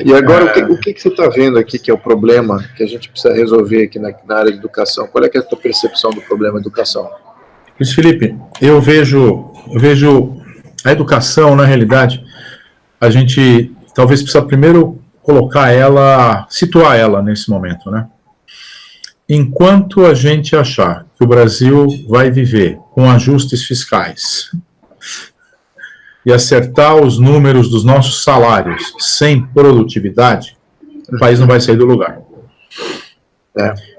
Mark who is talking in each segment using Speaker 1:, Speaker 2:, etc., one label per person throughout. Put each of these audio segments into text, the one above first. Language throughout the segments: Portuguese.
Speaker 1: E agora, o que você está vendo aqui que é o problema que a gente precisa resolver aqui na área de educação? Qual é que é a tua percepção do problema da educação?
Speaker 2: Luiz Felipe, eu vejo a educação, na realidade, a gente talvez precisa primeiro situar ela nesse momento, né? Enquanto a gente achar que o Brasil vai viver com ajustes fiscais e acertar os números dos nossos salários sem produtividade, o país não vai sair do lugar.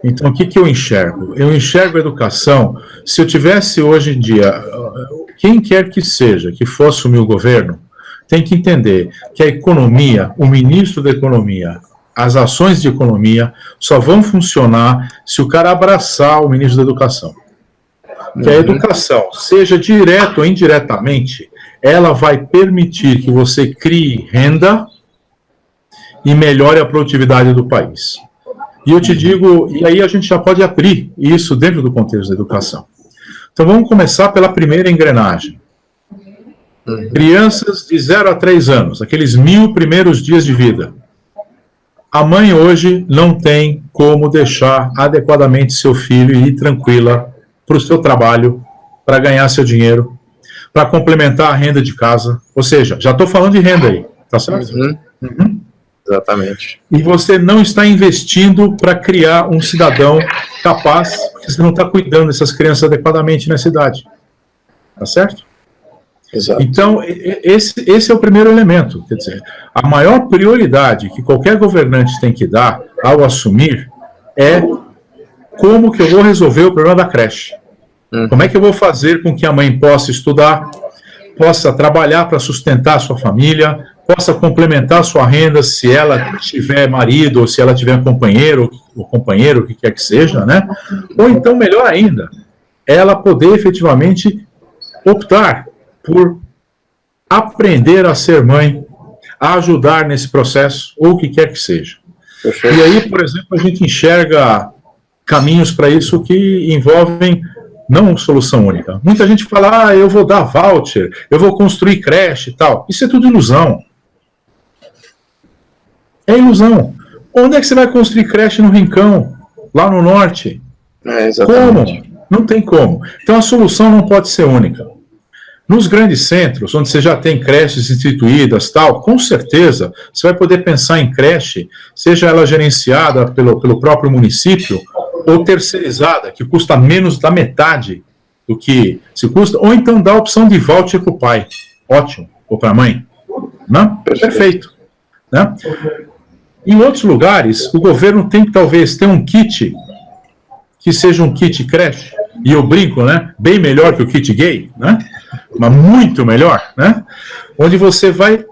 Speaker 2: Então, o que eu enxergo? Eu enxergo a educação, se eu tivesse hoje em dia, quem quer que seja, que for assumir o governo, tem que entender que a economia, o ministro da economia, as ações de economia só vão funcionar se o cara abraçar o ministro da educação. Que a educação, seja direto ou indiretamente, ela vai permitir que você crie renda e melhore a produtividade do país. E eu te digo, e aí a gente já pode abrir isso dentro do contexto da educação. Então vamos começar pela primeira engrenagem. Crianças de 0 a 3 anos, aqueles 1000 primeiros dias de vida. A mãe hoje não tem como deixar adequadamente seu filho ir tranquila para o seu trabalho, para ganhar seu dinheiro, para complementar a renda de casa. Ou seja, já estou falando de renda aí, tá certo?
Speaker 1: Exatamente.
Speaker 2: E você não está investindo para criar um cidadão capaz, porque você não está cuidando dessas crianças adequadamente nessa idade. Tá certo?
Speaker 1: Exato.
Speaker 2: Então, esse é o primeiro elemento. Quer dizer, a maior prioridade que qualquer governante tem que dar ao assumir é como que eu vou resolver o problema da creche. Como é que eu vou fazer com que a mãe possa estudar, possa trabalhar para sustentar a sua família, possa complementar a sua renda se ela tiver marido ou se ela tiver companheiro, o que quer que seja, né? Ou então, melhor ainda, ela poder efetivamente optar por aprender a ser mãe, a ajudar nesse processo, ou o que quer que seja. E aí, por exemplo, a gente enxerga caminhos para isso que envolvem não solução única. Muita gente fala, eu vou dar voucher, eu vou construir creche e tal. Isso é tudo ilusão. É ilusão. Onde é que você vai construir creche no Rincão, lá no norte?
Speaker 1: Exatamente.
Speaker 2: Como? Não tem como. Então a solução não pode ser única. Nos grandes centros, onde você já tem creches instituídas, tal, com certeza você vai poder pensar em creche, seja ela gerenciada pelo próprio município, ou terceirizada, que custa menos da metade do que se custa, ou então dá a opção de voucher para o pai. Ótimo. Ou para a mãe. Não? Perfeito. Né? Em outros lugares, o governo tem que talvez ter um kit, que seja um kit creche, e eu brinco, né? Bem melhor que o kit gay, né? Mas muito melhor, né? Onde você vai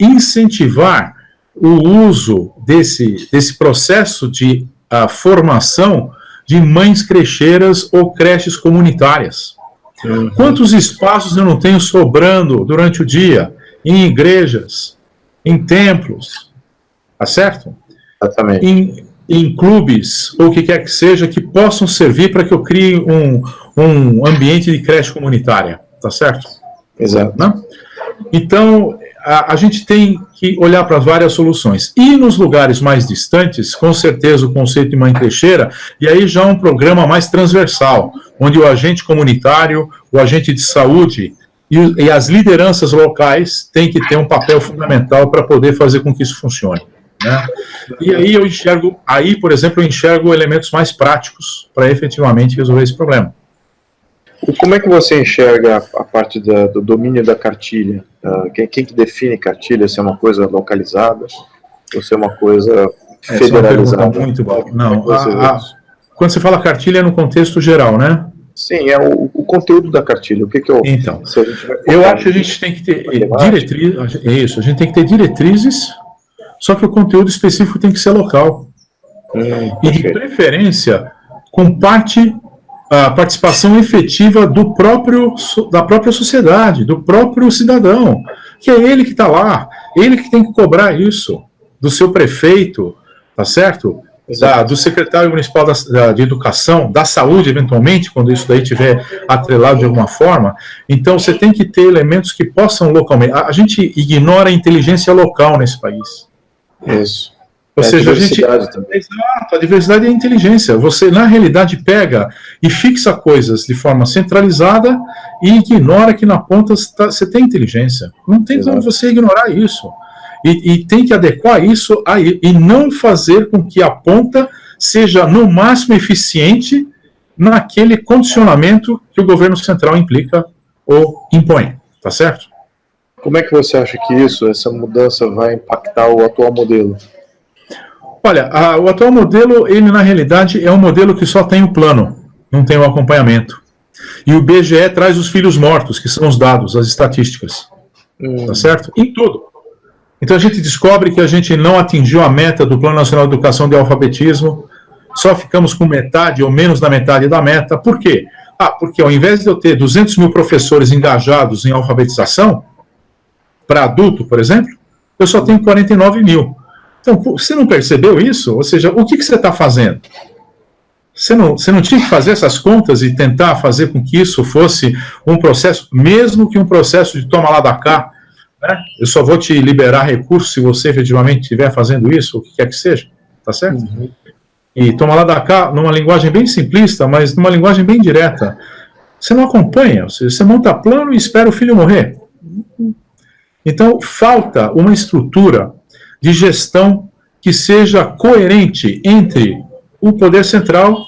Speaker 2: incentivar o uso desse processo de formação de mães crecheiras ou creches comunitárias. Quantos espaços eu não tenho sobrando durante o dia em igrejas, em templos, tá certo?
Speaker 1: Exatamente.
Speaker 2: Em clubes, ou o que quer que seja, que possam servir para que eu crie um ambiente de creche comunitária, tá certo?
Speaker 1: Exato.
Speaker 2: Né? Então, a gente tem que olhar para várias soluções. E nos lugares mais distantes, com certeza o conceito de mãe crecheira, e aí já um programa mais transversal, onde o agente comunitário, o agente de saúde e as lideranças locais têm que ter um papel fundamental para poder fazer com que isso funcione. Né? E aí por exemplo, eu enxergo elementos mais práticos para efetivamente resolver esse problema.
Speaker 1: Como é que você enxerga a parte do domínio da cartilha? Quem que define cartilha? Se é uma coisa localizada ou se é uma coisa federalizada?
Speaker 2: É uma muito boa. Não, quando você fala cartilha é no contexto geral, né?
Speaker 1: Sim, é o conteúdo da cartilha. O que eu...
Speaker 2: Então, eu acho que a gente tem que ter diretrizes. A gente tem que ter diretrizes. Só que o conteúdo específico tem que ser local. E de preferência, com a participação efetiva da própria sociedade, do próprio cidadão, que é ele que está lá, ele que tem que cobrar isso, do seu prefeito, tá certo? Do secretário municipal de educação, da saúde, eventualmente, quando isso daí estiver atrelado de alguma forma. Então, você tem que ter elementos que possam localmente... A gente ignora a inteligência local nesse país.
Speaker 1: Isso.
Speaker 2: Ou seja, a gente.
Speaker 1: Também.
Speaker 2: Exato, a diversidade é a inteligência. Você, na realidade, pega e fixa coisas de forma centralizada e ignora que na ponta você tem inteligência. Não tem como você ignorar isso. E tem que adequar isso aí, e não fazer com que a ponta seja, no máximo, eficiente naquele condicionamento que o governo central implica ou impõe. Tá certo?
Speaker 1: Como é que você acha que essa mudança vai impactar o atual modelo?
Speaker 2: Olha, o atual modelo, ele na realidade é um modelo que só tem o plano, não tem o acompanhamento. E o IBGE traz os filhos mortos, que são os dados, as estatísticas. Tá certo? Em tudo. Então a gente descobre que a gente não atingiu a meta do Plano Nacional de Educação de Alfabetismo, só ficamos com metade ou menos da metade da meta. Por quê? Porque ao invés de eu ter 200 mil professores engajados em alfabetização, para adulto, por exemplo, eu só tenho 49 mil. Então, você não percebeu isso? Ou seja, o que você está fazendo? Você não tinha que fazer essas contas e tentar fazer com que isso fosse um processo, mesmo que um processo de toma lá da cá, né? Eu só vou te liberar recursos se você efetivamente estiver fazendo isso, o que quer que seja, tá certo? Uhum. E toma lá da cá, numa linguagem bem simplista, mas numa linguagem bem direta. Você não acompanha, você monta plano e espera o filho morrer. Então, falta uma estrutura de gestão que seja coerente entre o poder central,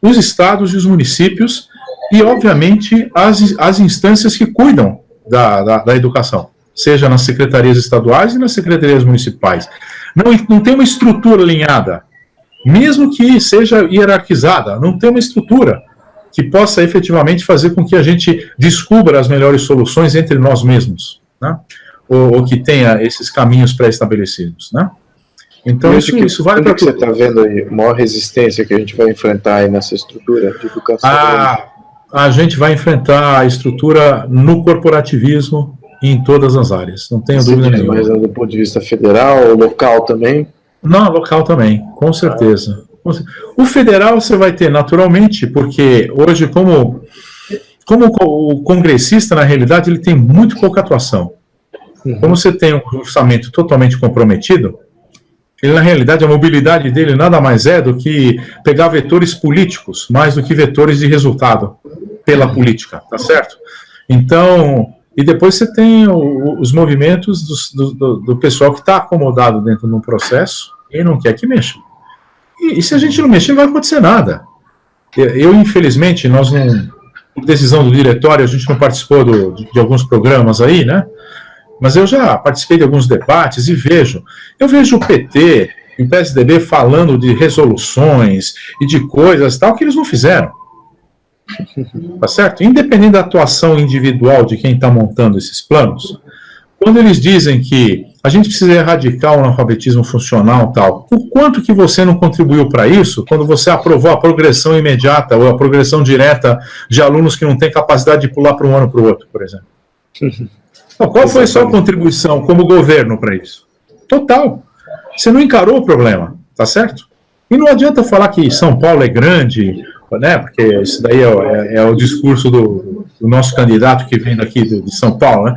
Speaker 2: os estados e os municípios e, obviamente, as instâncias que cuidam da educação, seja nas secretarias estaduais e nas secretarias municipais. Não tem uma estrutura alinhada, mesmo que seja hierarquizada, não tem uma estrutura que possa efetivamente fazer com que a gente descubra as melhores soluções entre nós mesmos, né? Ou que tenha esses caminhos pré-estabelecidos, né? Então, isso vale para tudo.
Speaker 1: Você está vendo aí a maior resistência que a gente vai enfrentar aí nessa estrutura de educação?
Speaker 2: A gente vai enfrentar a estrutura no corporativismo e em todas as áreas, não tenho dúvida nenhuma.
Speaker 1: Mas do ponto de vista federal, local também?
Speaker 2: Não, local também, com certeza. O federal você vai ter naturalmente, porque hoje, como o congressista, na realidade, ele tem muito pouca atuação. Como você tem um orçamento totalmente comprometido, ele, na realidade, a mobilidade dele nada mais é do que pegar vetores políticos, mais do que vetores de resultado pela política, tá certo? Então, e depois você tem os movimentos do pessoal que está acomodado dentro de um processo e não quer que mexa. E se a gente não mexer, não vai acontecer nada. Eu, infelizmente, nós não, por decisão do diretório, a gente não participou de alguns programas aí, né? Mas eu já participei de alguns debates e eu vejo o PT e o PSDB falando de resoluções e de coisas tal que eles não fizeram. Tá certo? Independente da atuação individual de quem está montando esses planos, quando eles dizem que a gente precisa erradicar o analfabetismo funcional tal, o quanto que você não contribuiu para isso quando você aprovou a progressão imediata ou a progressão direta de alunos que não têm capacidade de pular para um ano para o outro, por exemplo? Então, qual foi a sua contribuição como governo para isso? Total. Você não encarou o problema, tá certo? E não adianta falar que São Paulo é grande, né? Porque isso daí é o discurso do nosso candidato que vem daqui de São Paulo, né?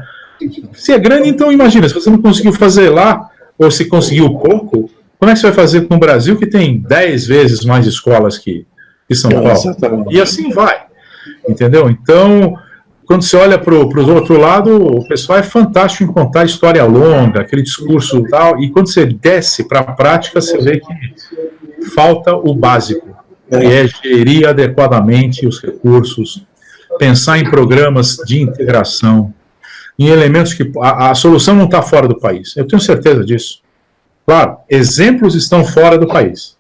Speaker 2: Se é grande, então imagina, se você não conseguiu fazer lá, ou se conseguiu pouco, como é que você vai fazer com o Brasil, que tem 10 vezes mais escolas que São Paulo? Exatamente. E assim vai, entendeu? Então, quando você olha para o outro lado, o pessoal é fantástico em contar história longa, aquele discurso e tal, e quando você desce para a prática, você vê que falta o básico, que é gerir adequadamente os recursos, pensar em programas de integração, em elementos que a solução não está fora do país. Eu tenho certeza disso. Claro, exemplos estão fora do país.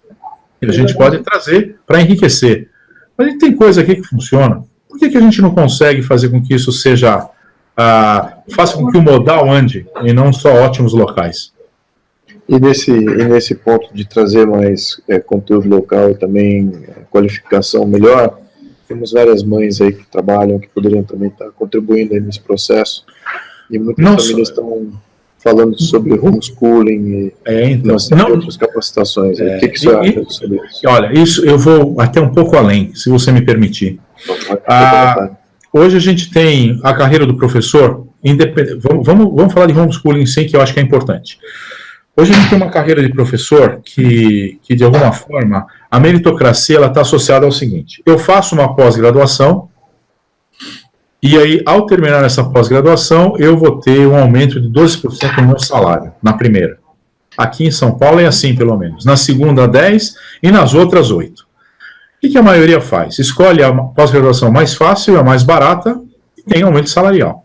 Speaker 2: E a gente pode trazer para enriquecer. Mas a gente tem coisa aqui que funciona. Por que a gente não consegue fazer com que isso seja... faça com que o modal ande e não só ótimos locais?
Speaker 1: E nesse ponto de trazer mais conteúdo local e também qualificação melhor, temos várias mães aí que trabalham, que poderiam também estar contribuindo aí nesse processo. E muitas famílias estão falando sobre homeschooling e outras capacitações. O que você acha sobre isso?
Speaker 2: Olha, isso eu vou até um pouco além, se você me permitir. Hoje a gente tem a carreira do professor independente. Vamos falar de homeschooling sim, que eu acho que é importante. Hoje a gente tem uma carreira de professor que de alguma forma, a meritocracia está associada ao seguinte: eu faço uma pós-graduação, e aí, ao terminar essa pós-graduação, eu vou ter um aumento de 12% no meu salário, na primeira. Aqui em São Paulo é assim, pelo menos. Na segunda, 10%, e nas outras, 8%. O que a maioria faz? Escolhe a pós-graduação mais fácil, a mais barata, e tem aumento salarial.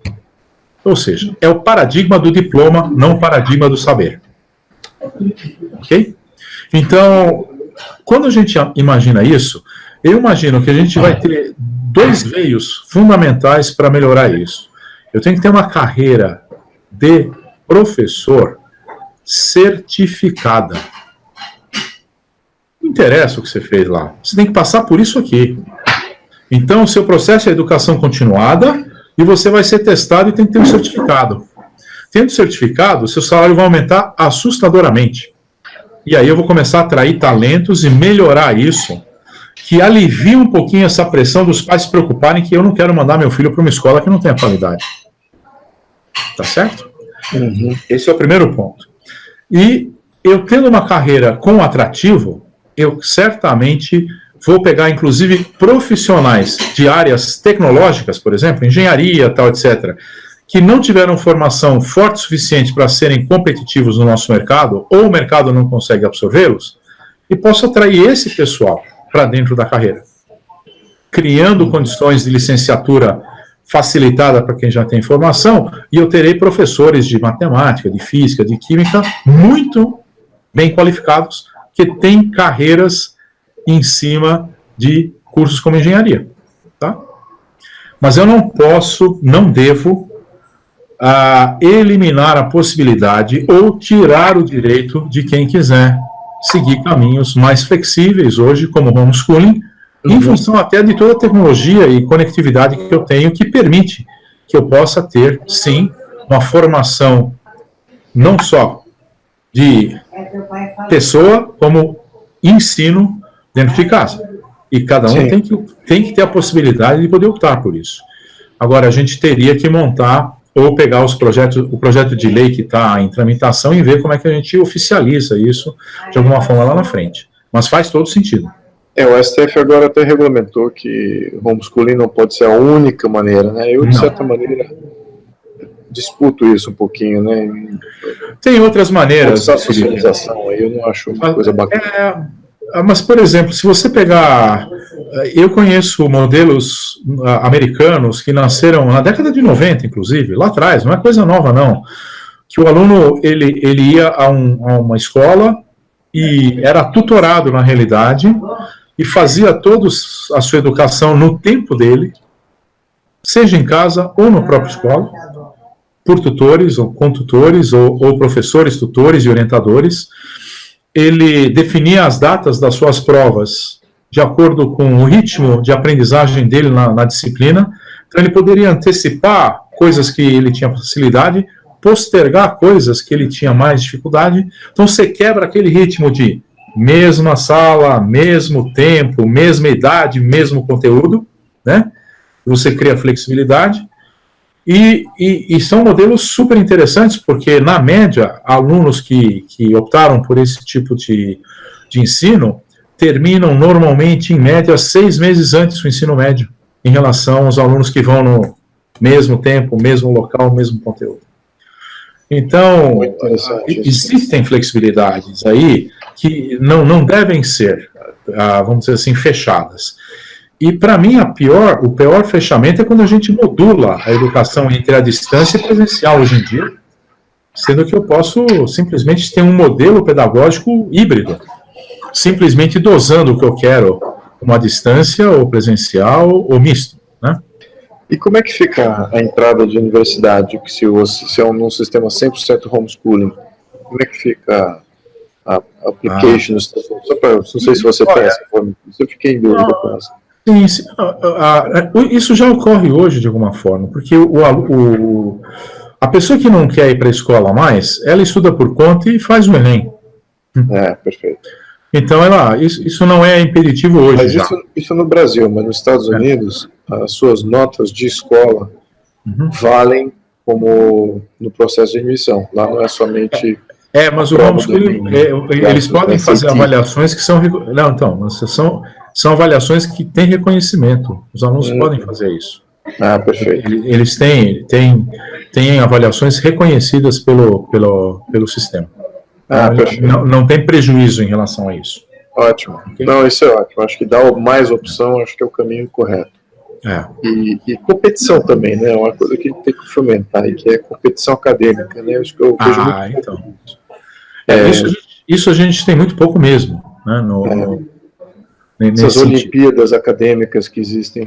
Speaker 2: Ou seja, é o paradigma do diploma, não o paradigma do saber. Ok? Então, quando a gente imagina isso, eu imagino que a gente vai ter 2 veios fundamentais para melhorar isso. Eu tenho que ter uma carreira de professor certificada. Não interessa o que você fez lá. Você tem que passar por isso aqui. Então, o seu processo é educação continuada e você vai ser testado e tem que ter um certificado. Tendo certificado, seu salário vai aumentar assustadoramente. E aí eu vou começar a atrair talentos e melhorar isso, que alivia um pouquinho essa pressão dos pais se preocuparem que eu não quero mandar meu filho para uma escola que não tenha qualidade. Tá certo?
Speaker 1: Uhum.
Speaker 2: Esse é o primeiro ponto. E eu tendo uma carreira com atrativo, eu certamente vou pegar, inclusive, profissionais de áreas tecnológicas, por exemplo, engenharia, tal, etc., que não tiveram formação forte o suficiente para serem competitivos no nosso mercado, ou o mercado não consegue absorvê-los, e posso atrair esse pessoal para dentro da carreira, criando condições de licenciatura facilitada para quem já tem formação, e eu terei professores de matemática, de física, de química, muito bem qualificados, que têm carreiras em cima de cursos como engenharia. Tá? Mas eu não posso, não devo, eliminar a possibilidade ou tirar o direito de quem quiser seguir caminhos mais flexíveis hoje, como homeschooling, em função até de toda a tecnologia e conectividade que eu tenho, que permite que eu possa ter, sim, uma formação não só de pessoa, como ensino dentro de casa. E cada um tem que ter a possibilidade de poder optar por isso. Agora, a gente teria que montar ou pegar o projeto de lei que está em tramitação e ver como é que a gente oficializa isso de alguma forma lá na frente. Mas faz todo sentido.
Speaker 1: O STF agora até regulamentou que homeschooling não pode ser a única maneira, né? Eu, de certa maneira, disputo isso um pouquinho, né?
Speaker 2: Tem outras maneiras.
Speaker 1: Essa socialização aí eu não acho uma coisa bacana.
Speaker 2: Mas, por exemplo, se você pegar... Eu conheço modelos americanos que nasceram na década de 90, inclusive, lá atrás, não é coisa nova, não. Que o aluno, ele ia a uma escola e era tutorado, na realidade, e fazia toda a sua educação no tempo dele, seja em casa ou na própria escola, por tutores, ou com tutores, ou professores, tutores e orientadores. Ele definia as datas das suas provas de acordo com o ritmo de aprendizagem dele na disciplina, então ele poderia antecipar coisas que ele tinha facilidade, postergar coisas que ele tinha mais dificuldade. Então você quebra aquele ritmo de mesma sala, mesmo tempo, mesma idade, mesmo conteúdo, né? Você cria flexibilidade. E são modelos super interessantes, porque, na média, alunos que optaram por esse tipo de ensino terminam normalmente, em média, 6 meses antes do ensino médio, em relação aos alunos que vão no mesmo tempo, mesmo local, mesmo conteúdo. Então, existem flexibilidades aí que não devem ser, vamos dizer assim, fechadas. E, para mim, o pior fechamento é quando a gente modula a educação entre a distância e presencial hoje em dia, sendo que eu posso simplesmente ter um modelo pedagógico híbrido, simplesmente dosando o que eu quero, uma distância, ou presencial, ou misto, né?
Speaker 1: E como é que fica a entrada de universidade, se é num sistema 100% homeschooling? Como é que fica a application? Não sei se você tem essa forma, eu fiquei em dúvida com essa.
Speaker 2: Sim, isso já ocorre hoje de alguma forma, porque a pessoa que não quer ir para a escola mais, ela estuda por conta e faz o Enem.
Speaker 1: Perfeito.
Speaker 2: Então, isso não é impeditivo hoje.
Speaker 1: Mas isso no Brasil, mas nos Estados Unidos, as suas notas de escola valem como no processo de admissão. Lá não é somente
Speaker 2: Mas o homeschooling, eles podem fazer avaliações que são... Não, então, são avaliações que têm reconhecimento. Os alunos podem fazer isso.
Speaker 1: Perfeito.
Speaker 2: Eles têm avaliações reconhecidas pelo sistema. Não tem prejuízo em relação a isso.
Speaker 1: Ótimo. Okay? Não, isso é ótimo. Acho que dar mais opção, acho que é o caminho correto. E competição também, né? Uma coisa que tem que fomentar, que é competição acadêmica, né? Acho que eu vejo muito
Speaker 2: então. Isso a gente tem muito pouco mesmo, né?
Speaker 1: Essas Olimpíadas acadêmicas que existem.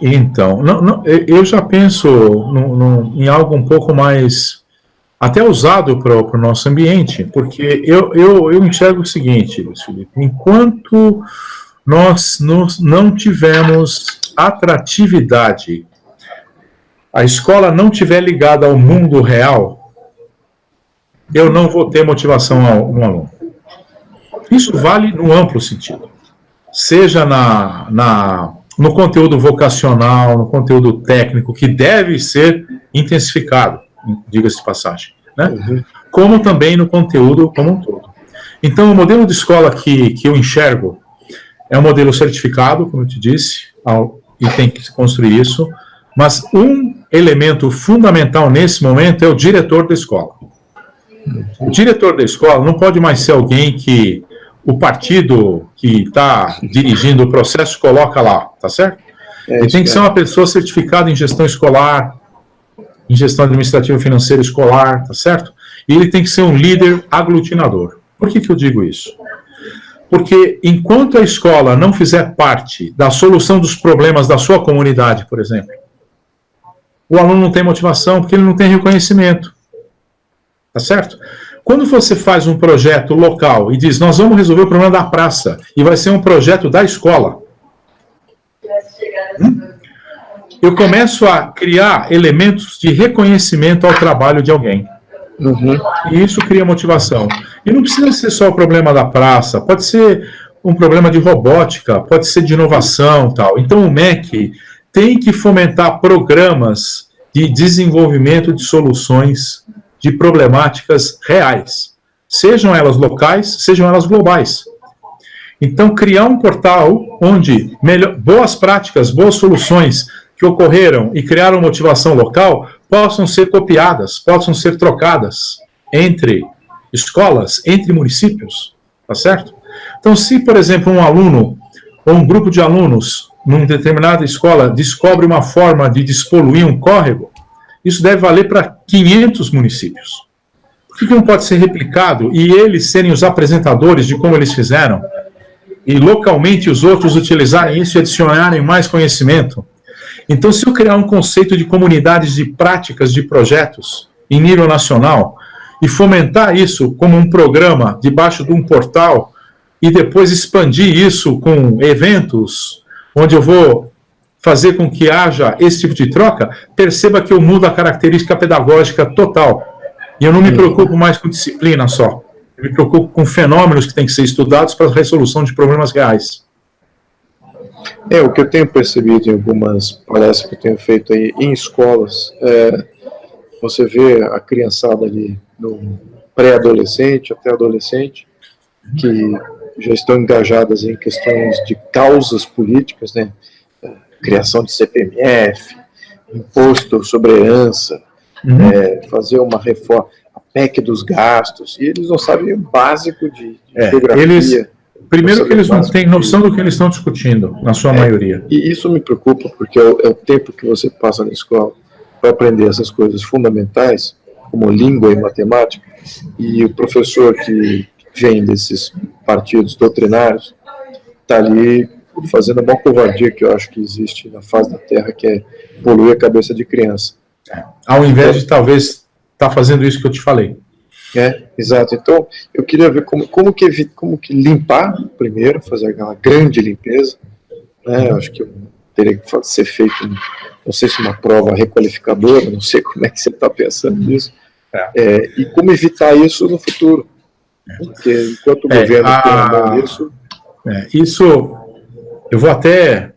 Speaker 2: Então, eu já penso em algo um pouco mais até usado para o nosso ambiente, porque eu enxergo o seguinte, Luiz Felipe, enquanto nós não tivermos atratividade, a escola não estiver ligada ao mundo real, eu não vou ter motivação no aluno. Isso vale no amplo sentido. Seja no conteúdo vocacional, no conteúdo técnico, que deve ser intensificado, diga-se de passagem, né? Como também no conteúdo como um todo. Então, o modelo de escola que eu enxergo é um modelo certificado, como eu te disse, e tem que se construir isso, mas um elemento fundamental nesse momento é o diretor da escola. O diretor da escola não pode mais ser alguém que o partido que está dirigindo o processo coloca lá, tá certo? Ele tem que ser uma pessoa certificada em gestão escolar, em gestão administrativa e financeira escolar, tá certo? E ele tem que ser um líder aglutinador. Por que eu digo isso? Porque enquanto a escola não fizer parte da solução dos problemas da sua comunidade, por exemplo, o aluno não tem motivação porque ele não tem reconhecimento. Tá certo? Quando você faz um projeto local e diz, nós vamos resolver o problema da praça, e vai ser um projeto da escola, eu começo a criar elementos de reconhecimento ao trabalho de alguém. E isso cria motivação. E não precisa ser só o problema da praça, pode ser um problema de robótica, pode ser de inovação, tal. Então o MEC tem que fomentar programas de desenvolvimento de soluções de problemáticas reais, sejam elas locais, sejam elas globais. Então, criar um portal onde boas práticas, boas soluções que ocorreram e criaram motivação local possam ser copiadas, possam ser trocadas entre escolas, entre municípios, tá certo? Então, se, por exemplo, um aluno ou um grupo de alunos numa determinada escola descobre uma forma de despoluir um córrego, isso deve valer para 500 municípios. Por que não pode ser replicado e eles serem os apresentadores de como eles fizeram? E localmente os outros utilizarem isso e adicionarem mais conhecimento? Então, se eu criar um conceito de comunidades de práticas de projetos em nível nacional e fomentar isso como um programa debaixo de um portal e depois expandir isso com eventos onde eu vou fazer com que haja esse tipo de troca, perceba que eu mudo a característica pedagógica total. E eu não me preocupo mais com disciplina só. Eu me preocupo com fenômenos que têm que ser estudados para a resolução de problemas reais.
Speaker 1: O que eu tenho percebido em algumas palestras que eu tenho feito aí em escolas, você vê a criançada ali no pré-adolescente até adolescente, que já estão engajadas em questões de causas políticas, né? Criação de CPMF, imposto sobre herança, fazer uma reforma, a PEC dos gastos, e eles não sabem o básico de geografia.
Speaker 2: Primeiro que eles não têm noção do que eles estão discutindo, na sua maioria.
Speaker 1: E isso me preocupa, porque é o tempo que você passa na escola para aprender essas coisas fundamentais, como língua e matemática, e o professor que vem desses partidos doutrinários está ali fazendo a maior covardia que eu acho que existe na face da Terra, que é poluir a cabeça de criança.
Speaker 2: Ao invés de, talvez, estar fazendo isso que eu te falei.
Speaker 1: Exato. Então, eu queria ver como que limpar primeiro, fazer aquela grande limpeza, né? Eu acho que teria que ser feito, não sei se uma prova requalificadora, não sei como é que você está pensando nisso, e como evitar isso no futuro. Porque enquanto o governo tem a mão nisso...
Speaker 2: Isso... Eu vou até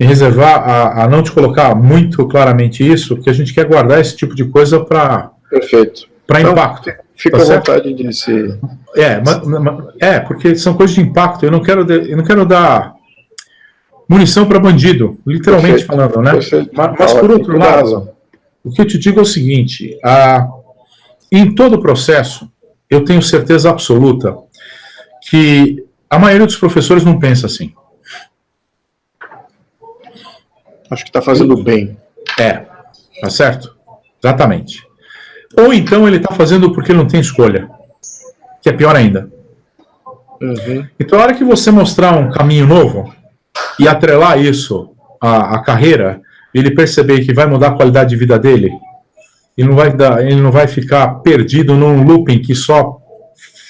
Speaker 2: me reservar a não te colocar muito claramente isso, porque a gente quer guardar esse tipo de coisa para impacto.
Speaker 1: Fica à vontade de se...
Speaker 2: porque são coisas de impacto. Eu não quero dar munição para bandido, literalmente falando, né? Mas por outro lado, o que eu te digo é o seguinte, em todo o processo, eu tenho certeza absoluta que a maioria dos professores não pensa assim.
Speaker 1: Acho que está fazendo bem.
Speaker 2: Tá certo? Exatamente. Ou então ele está fazendo porque ele não tem escolha, que é pior ainda.
Speaker 1: Uhum.
Speaker 2: Então, a hora que você mostrar um caminho novo e atrelar isso à carreira, ele perceber que vai mudar a qualidade de vida dele, ele não vai ficar perdido num looping que só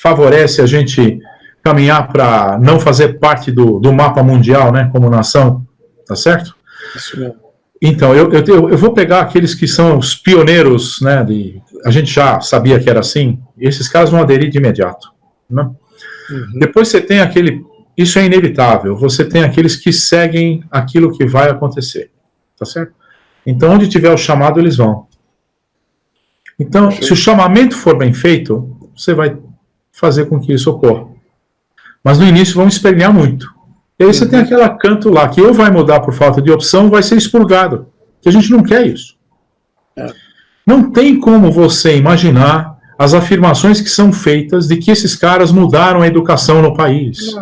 Speaker 2: favorece a gente caminhar para não fazer parte do mapa mundial, né, como nação, tá certo?
Speaker 1: Isso mesmo.
Speaker 2: Então, eu vou pegar aqueles que são os pioneiros, né, a gente já sabia que era assim, e esses caras vão aderir de imediato, né?
Speaker 1: Uhum.
Speaker 2: Depois você tem isso é inevitável, você tem aqueles que seguem aquilo que vai acontecer, tá certo? Então, onde tiver o chamado, eles vão. Então, se o chamamento for bem feito, você vai fazer com que isso ocorra. Mas no início vão espernear muito. E aí você tem aquele canto lá, que ou vai mudar por falta de opção, ou vai ser expurgado. Que a gente não quer isso. Não tem como você imaginar as afirmações que são feitas de que esses caras mudaram a educação no país.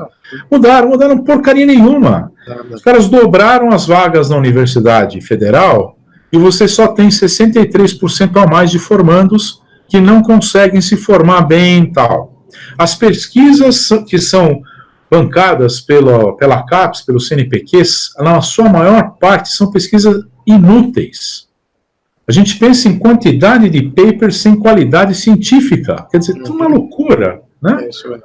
Speaker 2: Mudaram porcaria nenhuma. Os caras dobraram as vagas na Universidade Federal e você só tem 63% a mais de formandos que não conseguem se formar bem e tal. As pesquisas que são bancadas pela CAPES, pelo CNPq, na sua maior parte são pesquisas inúteis. A gente pensa em quantidade de papers sem qualidade científica. Quer dizer, é uma loucura, né?
Speaker 1: É isso mesmo.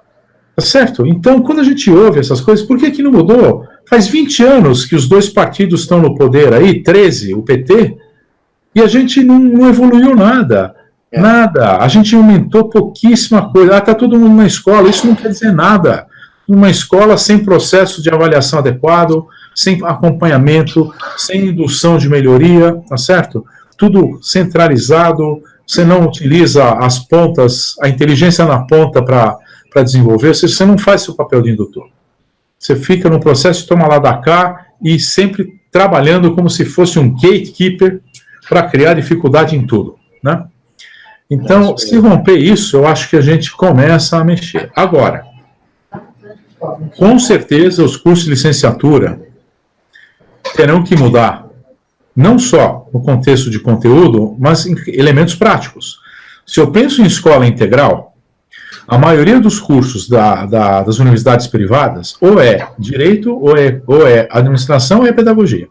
Speaker 2: Tá certo? Então, quando a gente ouve essas coisas, por que não mudou? Faz 20 anos que os dois partidos estão no poder aí, 13, o PT, e a gente não evoluiu nada. Nada. A gente aumentou pouquíssima coisa. Está todo mundo na escola, isso não quer dizer nada. Uma escola sem processo de avaliação adequado, sem acompanhamento, sem indução de melhoria, tá certo? Tudo centralizado, você não utiliza as pontas, a inteligência na ponta para desenvolver, você não faz seu papel de indutor. Você fica no processo de tomar lá da cá e sempre trabalhando como se fosse um gatekeeper para criar dificuldade em tudo, né? Então, se romper isso, eu acho que a gente começa a mexer. Agora, com certeza, os cursos de licenciatura terão que mudar, não só no contexto de conteúdo, mas em elementos práticos. Se eu penso em escola integral, a maioria dos cursos das universidades privadas ou é direito, ou é administração, ou é pedagogia.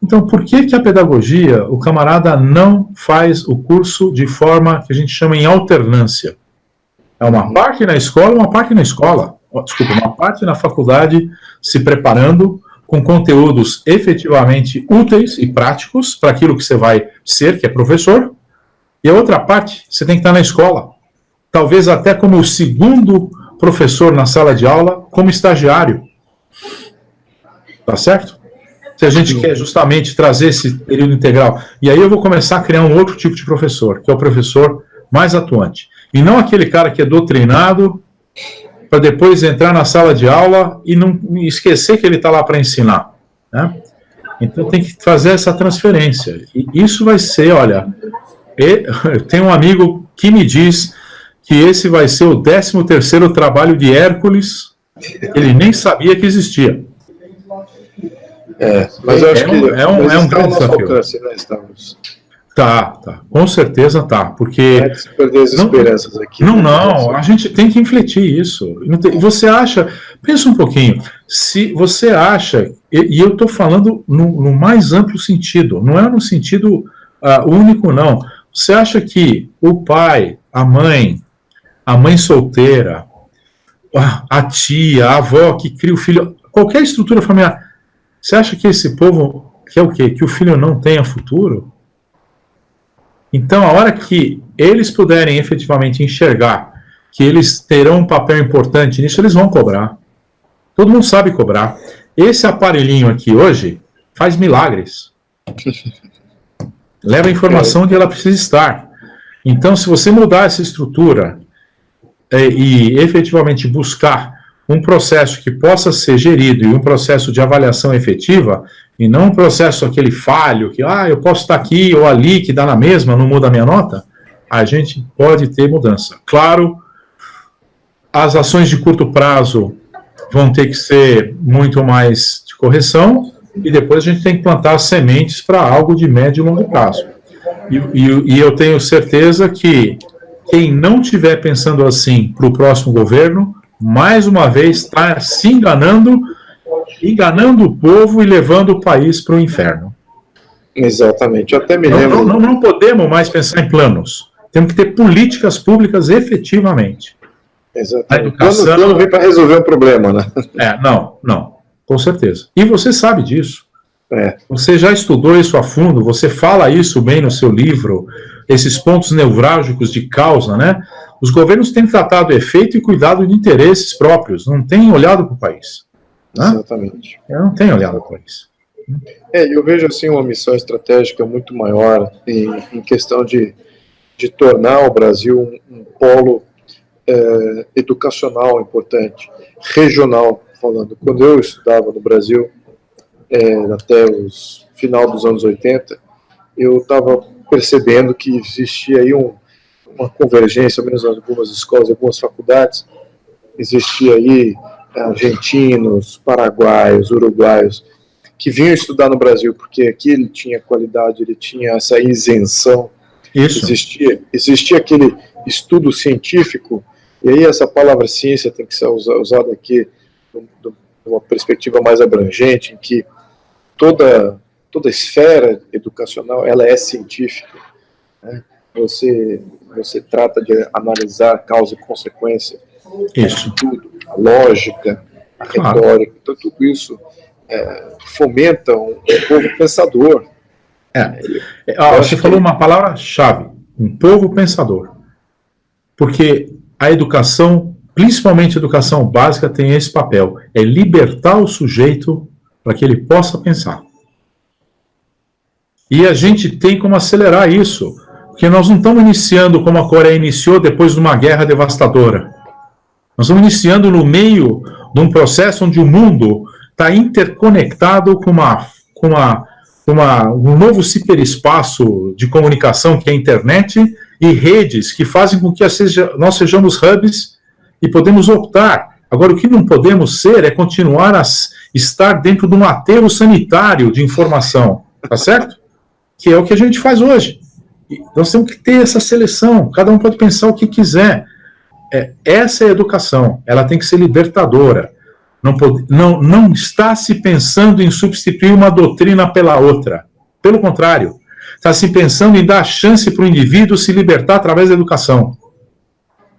Speaker 2: Então, por que a pedagogia, o camarada não faz o curso de forma que a gente chama em alternância? É uma parte na escola, uma parte na faculdade se preparando com conteúdos efetivamente úteis e práticos para aquilo que você vai ser, que é professor, e a outra parte, você tem que estar na escola. Talvez até como o segundo professor na sala de aula, como estagiário. Tá certo? Se a gente quer justamente trazer esse período integral. E aí eu vou começar a criar um outro tipo de professor, que é o professor mais atuante. E não aquele cara que é doutrinado para depois entrar na sala de aula e não esquecer que ele está lá para ensinar, né? Então tem que fazer essa transferência. E isso vai ser, olha, eu tenho um amigo que me diz que esse vai ser o 13º trabalho de Hércules, ele nem sabia que existia.
Speaker 1: Mas eu acho que
Speaker 2: é um grande desafio.
Speaker 1: Alcance, né, estamos.
Speaker 2: Tá, com certeza tá, porque...
Speaker 1: Não é de se perder as esperanças aqui.
Speaker 2: Não, a gente tem que infletir isso. Você acha, pensa um pouquinho, se você acha, e eu estou falando no mais amplo sentido, não é no sentido único, não. Você acha que o pai, a mãe solteira, a tia, a avó que cria o filho, qualquer estrutura familiar, você acha que esse povo quer o quê? Que o filho não tenha futuro? Então, a hora que eles puderem efetivamente enxergar que eles terão um papel importante nisso, eles vão cobrar. Todo mundo sabe cobrar. Esse aparelhinho aqui hoje faz milagres. Leva a informação onde ela precisa estar. Então, se você mudar essa estrutura e efetivamente buscar um processo que possa ser gerido e um processo de avaliação efetiva, e não um processo aquele falho, que eu posso estar aqui ou ali, que dá na mesma, não muda a minha nota, a gente pode ter mudança. Claro, as ações de curto prazo vão ter que ser muito mais de correção, e depois a gente tem que plantar sementes para algo de médio e longo prazo. E eu tenho certeza que quem não estiver pensando assim para o próximo governo, mais uma vez está se enganando o povo e levando o país para o inferno.
Speaker 1: Exatamente, eu até me lembro...
Speaker 2: Não podemos mais pensar em planos. Temos que ter políticas públicas efetivamente.
Speaker 1: Exatamente. O plano vem para resolver um problema, né?
Speaker 2: Não, com certeza. E você sabe disso. Você já estudou isso a fundo, você fala isso bem no seu livro, esses pontos nevrálgicos de causa, né? Os governos têm tratado efeito e cuidado de interesses próprios, não têm olhado para o país. Né?
Speaker 1: Exatamente.
Speaker 2: Eu não tenho olhado para o país.
Speaker 1: Eu vejo assim uma missão estratégica muito maior em questão de tornar o Brasil um polo educacional importante, regional, falando. Quando eu estudava no Brasil, até os final dos anos 80, eu estava percebendo que existia aí uma convergência, ao menos em algumas escolas, algumas faculdades, existia aí argentinos, paraguaios, uruguaios, que vinham estudar no Brasil, porque aqui ele tinha qualidade, ele tinha essa isenção. Isso. Existia aquele estudo científico, e aí essa palavra ciência tem que ser usada aqui de uma perspectiva mais abrangente, em que toda esfera educacional ela é científica, né? Você trata de analisar causa e consequência, tudo, a lógica, a retórica, então tudo isso fomenta um povo pensador.
Speaker 2: Você falou uma palavra-chave, um povo pensador, porque a educação, principalmente a educação básica, tem esse papel, é libertar o sujeito para que ele possa pensar. E a gente tem como acelerar isso, porque nós não estamos iniciando como a Coreia iniciou depois de uma guerra devastadora. Nós estamos iniciando no meio de um processo onde o mundo está interconectado com um novo ciberespaço de comunicação, que é a internet, e redes que fazem com que nós sejamos hubs e podemos optar. Agora, o que não podemos ser é continuar a estar dentro de um aterro sanitário de informação, tá certo? Que é o que a gente faz hoje. E nós temos que ter essa seleção, cada um pode pensar o que quiser. Essa é a educação, ela tem que ser libertadora. Não está se pensando em substituir uma doutrina pela outra. Pelo contrário, está se pensando em dar chance para o indivíduo se libertar através da educação.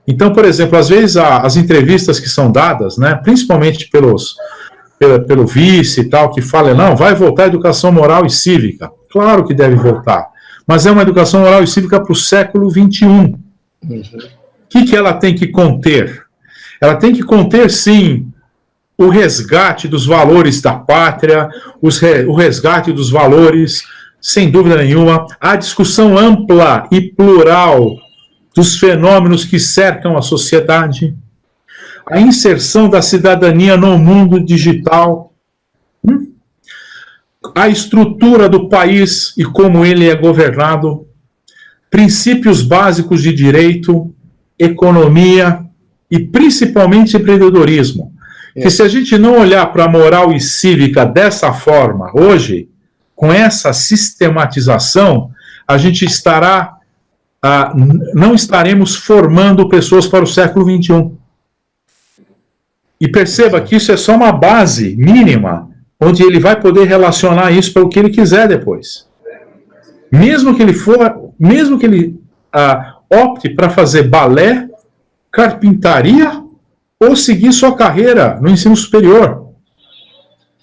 Speaker 2: Então, por exemplo, às vezes as entrevistas que são dadas, né, principalmente pelo vice e tal, que fala, não, vai voltar a educação moral e cívica. Claro que deve voltar, mas é uma educação moral e cívica para o século XXI. O que ela tem que conter? Ela tem que conter, sim, o resgate dos valores da pátria, o resgate dos valores, sem dúvida nenhuma, a discussão ampla e plural dos fenômenos que cercam a sociedade, a inserção da cidadania no mundo digital, a estrutura do país e como ele é governado, princípios básicos de direito, economia e principalmente empreendedorismo. Que se a gente não olhar para a moral e cívica dessa forma hoje, com essa sistematização, a gente não estaremos formando pessoas para o século XXI. E perceba que isso é só uma base mínima, onde ele vai poder relacionar isso para o que ele quiser depois. Mesmo que ele opte para fazer balé, carpintaria ou seguir sua carreira no ensino superior.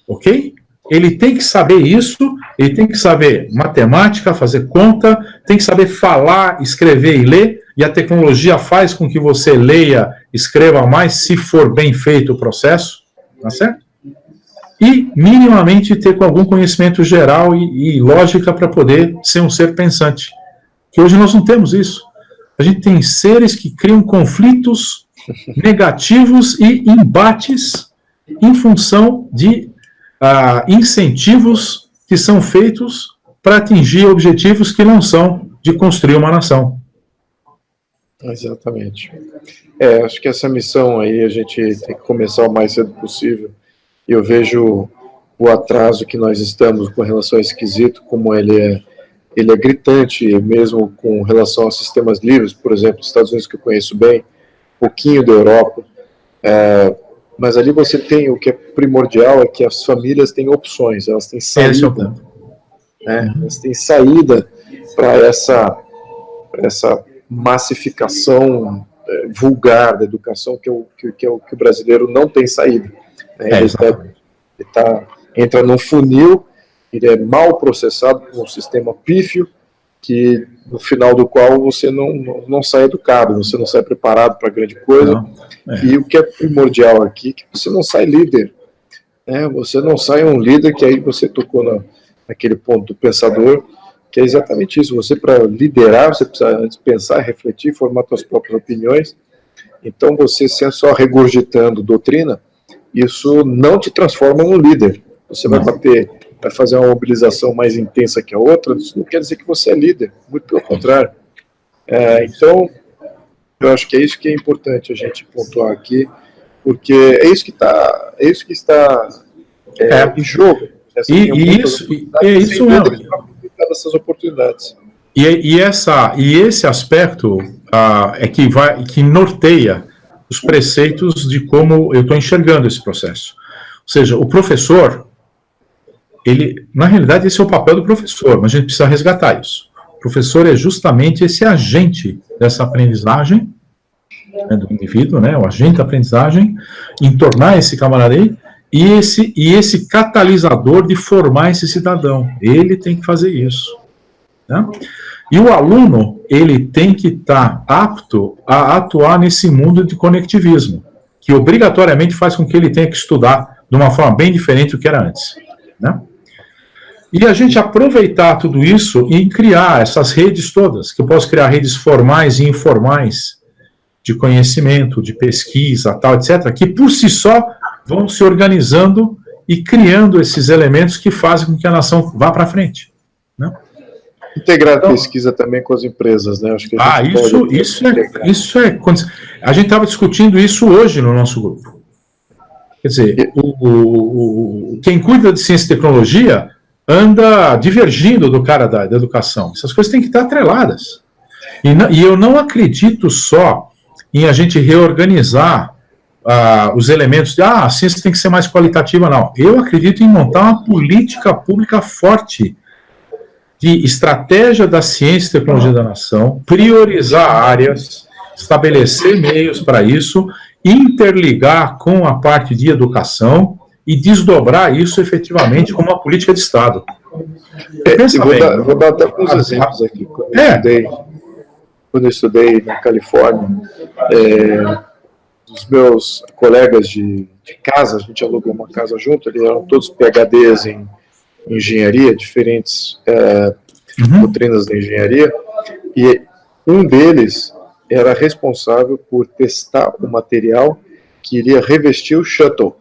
Speaker 2: Ok? Ele tem que saber isso, ele tem que saber matemática, fazer conta, tem que saber falar, escrever e ler, e a tecnologia faz com que você leia, escreva mais, se for bem feito o processo, tá certo? e minimamente ter com algum conhecimento geral e lógica para poder ser um ser pensante. Que hoje nós não temos isso. A gente tem seres que criam conflitos negativos e embates em função de incentivos que são feitos para atingir objetivos que não são de construir uma nação.
Speaker 1: Exatamente. Acho que essa missão aí a gente tem que começar o mais cedo possível. Eu vejo o atraso que nós estamos com relação a esse quesito, como ele é gritante, mesmo com relação a sistemas livres, por exemplo, os Estados Unidos, que eu conheço bem, um pouquinho da Europa, mas ali você tem o que é primordial, é que as famílias têm opções, elas têm saída, elas têm saída para essa massificação vulgar da educação, que o brasileiro não tem saída. Entra num funil, ele é mal processado por um sistema pífio, que no final do qual você não sai educado, você não sai preparado para grande coisa. E o que é primordial aqui é que você não sai líder. Você não sai um líder, que aí você tocou naquele ponto do pensador, que é exatamente isso. Você, para liderar, você precisa antes pensar, refletir, formar suas próprias opiniões. Então, você só regurgitando doutrina, isso não te transforma num líder. Você vai fazer uma mobilização mais intensa que a outra, isso não quer dizer que você é líder, muito pelo contrário. Então, eu acho que é isso que é importante a gente pontuar aqui, porque é isso que está em jogo.
Speaker 2: Isso mesmo.
Speaker 1: Essas oportunidades.
Speaker 2: E esse aspecto que norteia os preceitos de como eu estou enxergando esse processo. Ou seja, o professor, na realidade, esse é o papel do professor, mas a gente precisa resgatar isso. O professor é justamente esse agente dessa aprendizagem, do indivíduo, o agente da aprendizagem, em tornar esse camarada aí, e esse catalisador de formar esse cidadão. Ele tem que fazer isso. E o aluno, ele tem que estar apto a atuar nesse mundo de conectivismo, que obrigatoriamente faz com que ele tenha que estudar de uma forma bem diferente do que era antes. E a gente aproveitar tudo isso e criar essas redes todas, que eu posso criar redes formais e informais de conhecimento, de pesquisa, tal, etc., que por si só vão se organizando e criando esses elementos que fazem com que a nação vá para frente.
Speaker 1: Integrar a pesquisa também com as empresas, Acho que
Speaker 2: isso é. A gente estava discutindo isso hoje no nosso grupo. Quer dizer, quem cuida de ciência e tecnologia anda divergindo do cara da educação. Essas coisas têm que estar atreladas. E eu não acredito só em a gente reorganizar os elementos de a ciência tem que ser mais qualitativa, não. Eu acredito em montar uma política pública forte de estratégia da ciência e tecnologia da nação, priorizar áreas, estabelecer meios para isso, interligar com a parte de educação e desdobrar isso efetivamente como uma política de Estado.
Speaker 1: Vou dar até alguns exemplos aqui. Quando eu estudei na Califórnia, os meus colegas de casa, a gente alugou uma casa junto, eles eram todos PhDs em engenharia, diferentes doutrinas da engenharia, e um deles era responsável por testar o material que iria revestir o shuttle.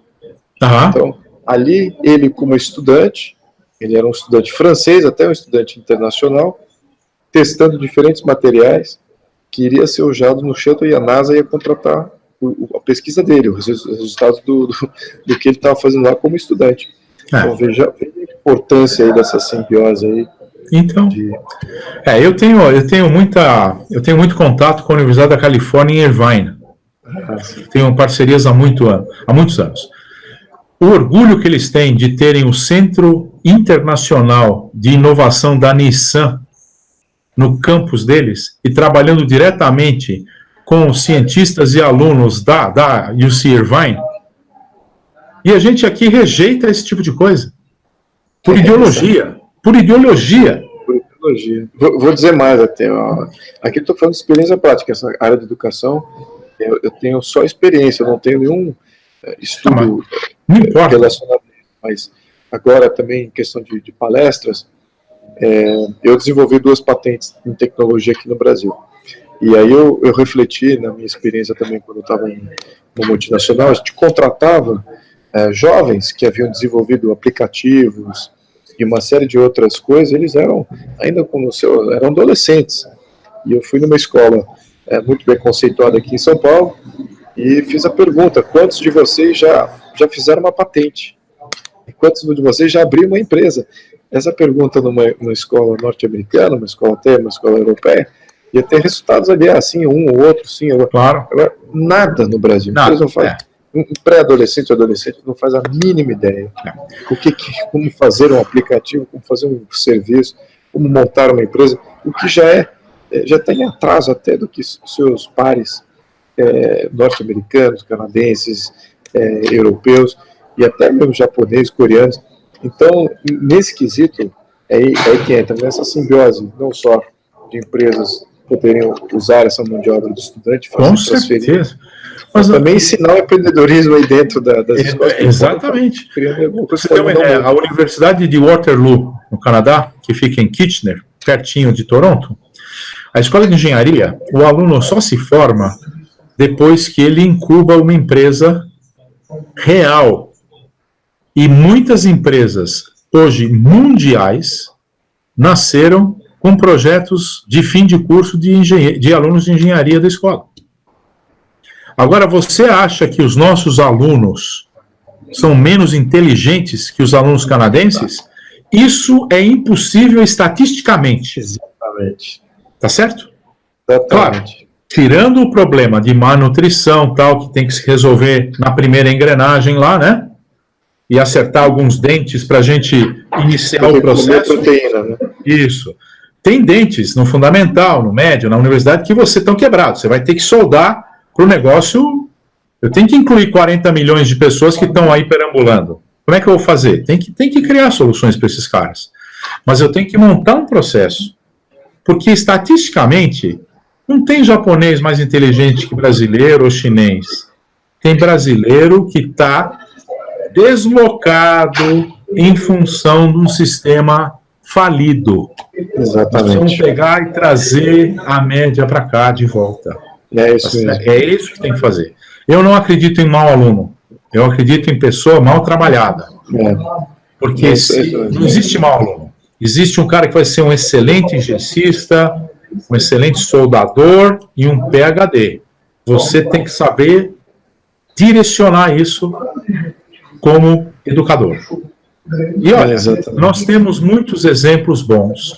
Speaker 1: Então, ali, ele como estudante, ele era um estudante francês, até um estudante internacional, testando diferentes materiais que iria ser usado no shuttle, e a NASA ia contratar a pesquisa dele, os resultados do que ele estava fazendo lá como estudante. Então, veja a importância aí dessa simbiose aí.
Speaker 2: Então, eu tenho muito contato com a Universidade da Califórnia em Irvine. Tenho parcerias há muitos anos. O orgulho que eles têm de terem o Centro Internacional de Inovação da Nissan no campus deles e trabalhando diretamente com cientistas e alunos da UC Irvine. E a gente aqui rejeita esse tipo de coisa. Por ideologia. Por ideologia.
Speaker 1: Vou dizer mais até. Aqui estou falando de experiência prática. Essa área de educação, eu tenho só experiência, eu não tenho nenhum estudo relacionado. mas agora também em questão de palestras, eu desenvolvi 2 patentes em tecnologia aqui no Brasil. E aí eu refleti na minha experiência também quando eu estava em uma multinacional, a gente contratava jovens que haviam desenvolvido aplicativos e uma série de outras coisas, eles eram ainda eram adolescentes. E eu fui numa escola muito bem conceituada aqui em São Paulo e fiz a pergunta: quantos de vocês já fizeram uma patente? E quantos de vocês já abriram uma empresa? Essa pergunta numa escola norte-americana, uma escola europeia, ia ter resultados ali, assim, um ou outro, sim.
Speaker 2: Claro.
Speaker 1: Agora, nada no Brasil.
Speaker 2: Nada,
Speaker 1: eles não fazem. Um pré-adolescente ou adolescente não faz a mínima ideia. Como fazer um aplicativo, como fazer um serviço, como montar uma empresa, o que já está em atraso até do que seus pares norte-americanos, canadenses, europeus e até mesmo japoneses, coreanos. Então, nesse quesito, aí que entra nessa simbiose, não só de empresas poderiam usar essa mão de obra do estudante, fazer transferência, mas também ensinar o empreendedorismo aí dentro das escolas.
Speaker 2: Exatamente. Você tem uma ideia, a Universidade de Waterloo, no Canadá, que fica em Kitchener, pertinho de Toronto, a escola de engenharia, o aluno só se forma depois que ele incuba uma empresa real. E muitas empresas, hoje mundiais, nasceram com projetos de fim de curso de alunos de engenharia da escola. Agora, você acha que os nossos alunos são menos inteligentes que os alunos canadenses? Isso é impossível estatisticamente.
Speaker 1: Exatamente.
Speaker 2: Tá certo?
Speaker 1: Exatamente.
Speaker 2: Claro, tirando o problema de má nutrição, tal, que tem que se resolver na primeira engrenagem lá, né? E acertar alguns dentes para a gente iniciar o processo.
Speaker 1: Proteína, né?
Speaker 2: Isso. Tem dentes no fundamental, no médio, na universidade, que você estão quebrados. Você vai ter que soldar para o negócio. Eu tenho que incluir 40 milhões de pessoas que estão aí perambulando. Como é que eu vou fazer? Tem que criar soluções para esses caras. Mas eu tenho que montar um processo. Porque, estatisticamente, não tem japonês mais inteligente que brasileiro ou chinês. Tem brasileiro que está deslocado em função de um sistema falido.
Speaker 1: Exatamente.
Speaker 2: Vamos pegar e trazer a média para cá de volta.
Speaker 1: É isso mesmo.
Speaker 2: É isso que tem que fazer. Eu não acredito em mau aluno. Eu acredito em pessoa mal trabalhada. Porque não existe mau aluno. Existe um cara que vai ser um excelente engenhicista, um excelente soldador e um PhD. Você tem que saber direcionar isso como educador. E olha, nós temos muitos exemplos bons,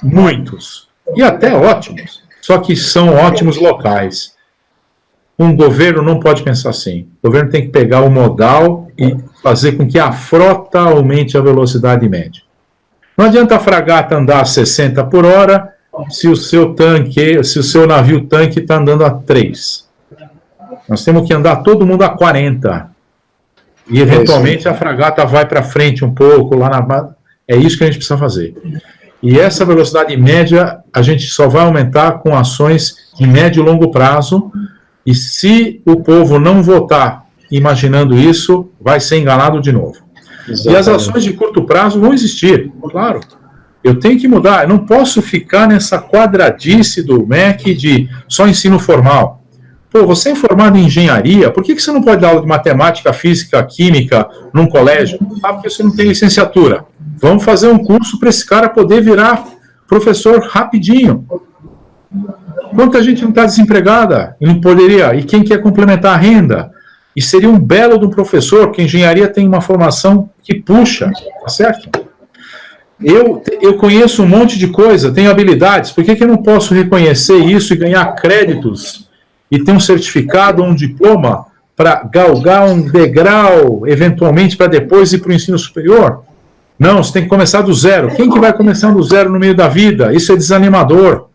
Speaker 2: muitos, e até ótimos, só que são ótimos locais. Um governo não pode pensar assim. O governo tem que pegar o modal e fazer com que a frota aumente a velocidade média. Não adianta a fragata andar a 60 por hora se o seu navio-tanque está andando a 3. Nós temos que andar todo mundo a 40. E, eventualmente, a fragata vai para frente um pouco. É isso que a gente precisa fazer. E essa velocidade média, a gente só vai aumentar com ações de médio e longo prazo. E se o povo não votar imaginando isso, vai ser enganado de novo. Exatamente. E as ações de curto prazo vão existir, claro. Eu tenho que mudar. Eu não posso ficar nessa quadradice do MEC de só ensino formal. Pô, você é formado em engenharia, por que você não pode dar aula de matemática, física, química num colégio? Ah, porque você não tem licenciatura. Vamos fazer um curso para esse cara poder virar professor rapidinho. Quanta gente não está desempregada e não poderia? E quem quer complementar a renda? E seria um belo de um professor, porque a engenharia tem uma formação que puxa, tá certo? Eu conheço um monte de coisa, tenho habilidades, por que eu não posso reconhecer isso e ganhar créditos e ter um certificado ou um diploma para galgar um degrau, eventualmente, para depois ir para o ensino superior? Não, você tem que começar do zero. Quem que vai começar do zero no meio da vida? Isso é desanimador.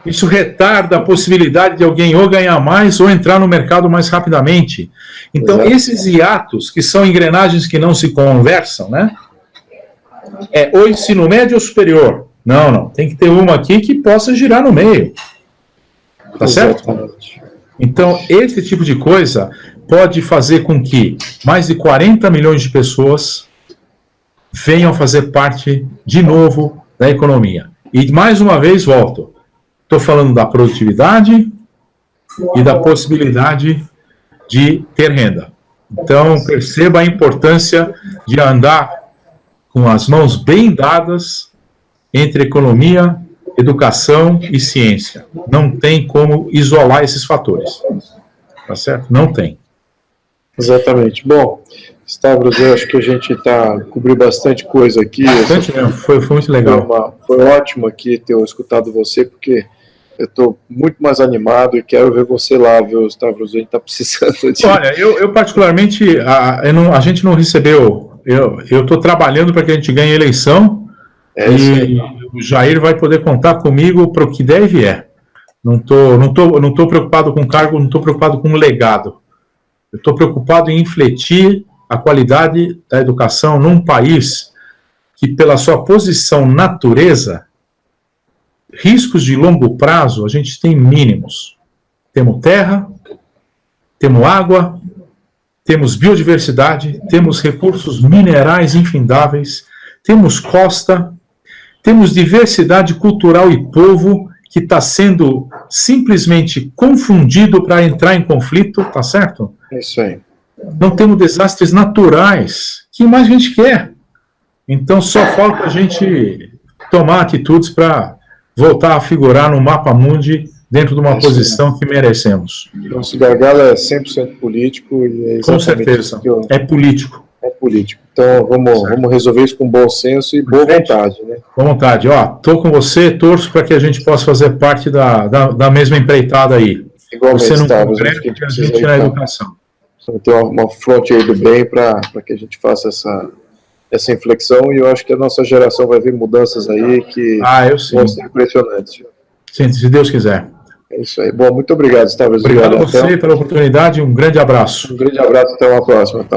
Speaker 2: Isso retarda a possibilidade de alguém ou ganhar mais ou entrar no mercado mais rapidamente. Então, esses hiatos, que são engrenagens que não se conversam, né? Ou ensino médio ou superior. Não, tem que ter uma aqui que possa girar no meio. Tá certo? Então, esse tipo de coisa pode fazer com que mais de 40 milhões de pessoas venham fazer parte, de novo, da economia. E, mais uma vez, volto. Estou falando da produtividade e da possibilidade de ter renda. Então, perceba a importância de andar com as mãos bem dadas entre economia, educação e ciência. Não tem como isolar esses fatores. Tá certo? Não tem.
Speaker 1: Exatamente. Bom, Stavros, eu acho que a gente cobriu bastante coisa aqui.
Speaker 2: Bastante mesmo. Foi muito legal.
Speaker 1: Foi ótimo aqui ter escutado você, porque eu estou muito mais animado e quero ver você lá, viu, Stavros? A gente está precisando de...
Speaker 2: Olha, eu particularmente, a gente não recebeu... Eu estou trabalhando para que a gente ganhe a eleição e o Jair vai poder contar comigo para o que der e vier. Não tô preocupado com o cargo, não estou preocupado com o legado. Eu estou preocupado em infletir a qualidade da educação num país que, pela sua posição natureza, riscos de longo prazo, a gente tem mínimos. Temos terra, temos água, temos biodiversidade, temos recursos minerais infindáveis, temos costa, temos diversidade cultural e povo que está sendo simplesmente confundido para entrar em conflito, tá certo?
Speaker 1: É isso aí.
Speaker 2: Não temos desastres naturais. O que mais a gente quer? Então só falta a gente tomar atitudes para voltar a figurar no mapa mundi dentro de uma posição que merecemos.
Speaker 1: Nosso gargalo é 100% político. E é
Speaker 2: com certeza. É político.
Speaker 1: É político. Então vamos resolver isso com bom senso e boa vontade. Né?
Speaker 2: Boa vontade. Estou com você, torço para que a gente possa fazer parte da mesma empreitada aí.
Speaker 1: Igualmente,
Speaker 2: você não
Speaker 1: Stavros,
Speaker 2: concreto, a gente na educação.
Speaker 1: Tem uma fronte aí do bem para que a gente faça essa inflexão, e eu acho que a nossa geração vai ver mudanças aí que vão ser impressionantes.
Speaker 2: Sim, se Deus quiser.
Speaker 1: É isso aí. Bom, muito obrigado, Stavros.
Speaker 2: Obrigado a você pela oportunidade, um grande abraço.
Speaker 1: Um grande abraço, até uma próxima. Tá?